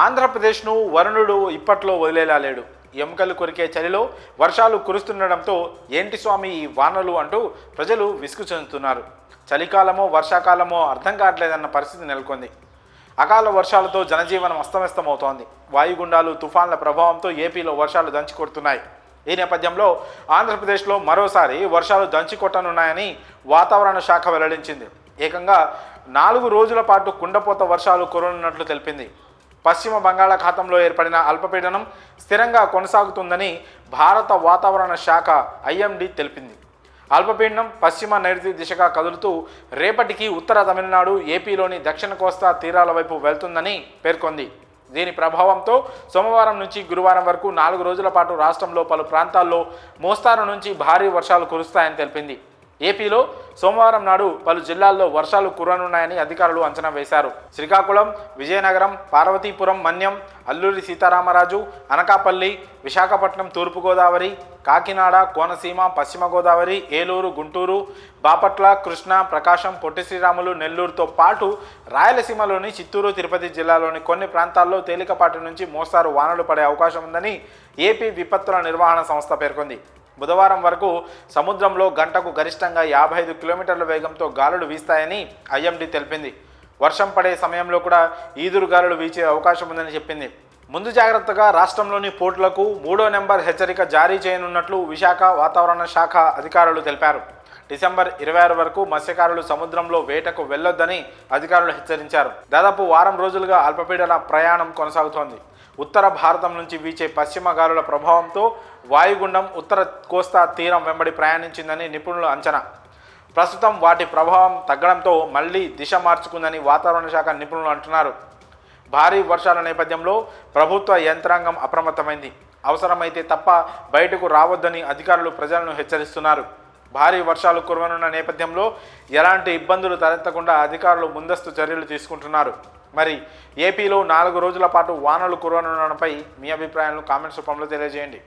ఆంధ్రప్రదేశ్ను వరుణుడు ఇప్పట్లో వదిలేలా లేడు. ఎముకలు కొరికే చలిలో వర్షాలు కురుస్తుండడంతో ఏంటి స్వామి ఈ వానలు అంటూ ప్రజలు విసుగు చెందుతున్నారు. చలికాలమో వర్షాకాలమో అర్థం కావట్లేదన్న పరిస్థితి నెలకొంది. అకాల వర్షాలతో జనజీవనం అస్తవ్యస్తమవుతోంది. వాయుగుండాలు తుఫాన్ల ప్రభావంతో ఏపీలో వర్షాలు దంచికొడుతున్నాయి. ఈ నేపథ్యంలో ఆంధ్రప్రదేశ్లో మరోసారి వర్షాలు దంచికొట్టనున్నాయని వాతావరణ శాఖ వెల్లడించింది. ఏకంగా 4 రోజుల పాటు కుండపోత వర్షాలు కురనున్నట్లు తెలిపింది. పశ్చిమ బంగాళాఖాతంలో ఏర్పడిన అల్పపీడనం స్థిరంగా కొనసాగుతుందని భారత వాతావరణ శాఖ ఐఎండీ తెలిపింది. అల్పపీడనం పశ్చిమ నైరుతి దిశగా కదులుతూ రేపటికి ఉత్తర తమిళనాడు, ఏపీలోని దక్షిణ కోస్తా తీరాల వైపు వెళ్తుందని పేర్కొంది. దీని ప్రభావంతో సోమవారం నుంచి గురువారం వరకు 4 రోజుల పాటు రాష్ట్రంలో పలు ప్రాంతాల్లో మోస్తారు నుంచి భారీ వర్షాలు కురుస్తాయని తెలిపింది. ఏపీలో సోమవారం నాడు పలు జిల్లాల్లో వర్షాలు కురనున్నాయని అధికారులు అంచనా వేశారు. శ్రీకాకుళం, విజయనగరం, పార్వతీపురం, మన్యం, అల్లూరి సీతారామరాజు, అనకాపల్లి, విశాఖపట్నం తూర్పుగోదావరి, కాకినాడ, కోనసీమ, పశ్చిమ గోదావరి, ఏలూరు, గుంటూరు, బాపట్ల, కృష్ణా, ప్రకాశం, పొట్టి శ్రీరాములు, నెల్లూరుతో పాటు రాయలసీమలోని చిత్తూరు, తిరుపతి జిల్లాలోని కొన్ని ప్రాంతాల్లో తేలికపాటి నుంచి మోస్తారు వానలు పడే అవకాశం ఉందని ఏపీ విపత్తుల నిర్వహణ సంస్థ పేర్కొంది. బుధవారం వరకు సముద్రంలో గంటకు గరిష్టంగా 55 కిలోమీటర్ల వేగంతో గాలులు వీస్తాయని ఐఎండీ తెలిపింది. వర్షం పడే సమయంలో కూడా ఈదురు గాలులు వీచే అవకాశం ఉందని చెప్పింది. ముందు జాగ్రత్తగా రాష్ట్రంలోని పోర్టులకు 3వ నెంబర్ హెచ్చరిక జారీ చేయనున్నట్లు విశాఖ వాతావరణ శాఖ అధికారులు తెలిపారు. డిసెంబర్ 26 వరకు మత్స్యకారులు సముద్రంలో వేటకు వెళ్లొద్దని అధికారులు హెచ్చరించారు. దాదాపు వారం రోజులుగా అల్పపీడన ప్రయాణం కొనసాగుతోంది. ఉత్తర భారతం నుంచి వీచే పశ్చిమ గాలుల ప్రభావంతో వాయుగుండం ఉత్తర కోస్తా తీరం వెంబడి ప్రయాణించిందని నిపుణుల అంచనా. ప్రస్తుతం వాటి ప్రభావం తగ్గడంతో మళ్లీ దిశ మార్చుకుందని వాతావరణ శాఖ నిపుణులు అంటున్నారు. భారీ వర్షాల నేపథ్యంలో ప్రభుత్వ యంత్రాంగం అప్రమత్తమైంది. అవసరమైతే తప్ప బయటకు రావద్దని అధికారులు ప్రజలను హెచ్చరిస్తున్నారు. భారీ వర్షాలు కురవనున్న నేపథ్యంలో ఎలాంటి ఇబ్బందులు తలెత్తకుండా అధికారులు ముందస్తు చర్యలు తీసుకుంటున్నారు. మరి ఏపీలో 4 రోజుల పాటు వానలు కురవనున్నపై మీ అభిప్రాయాలను కామెంట్స్ రూపంలో తెలియజేయండి.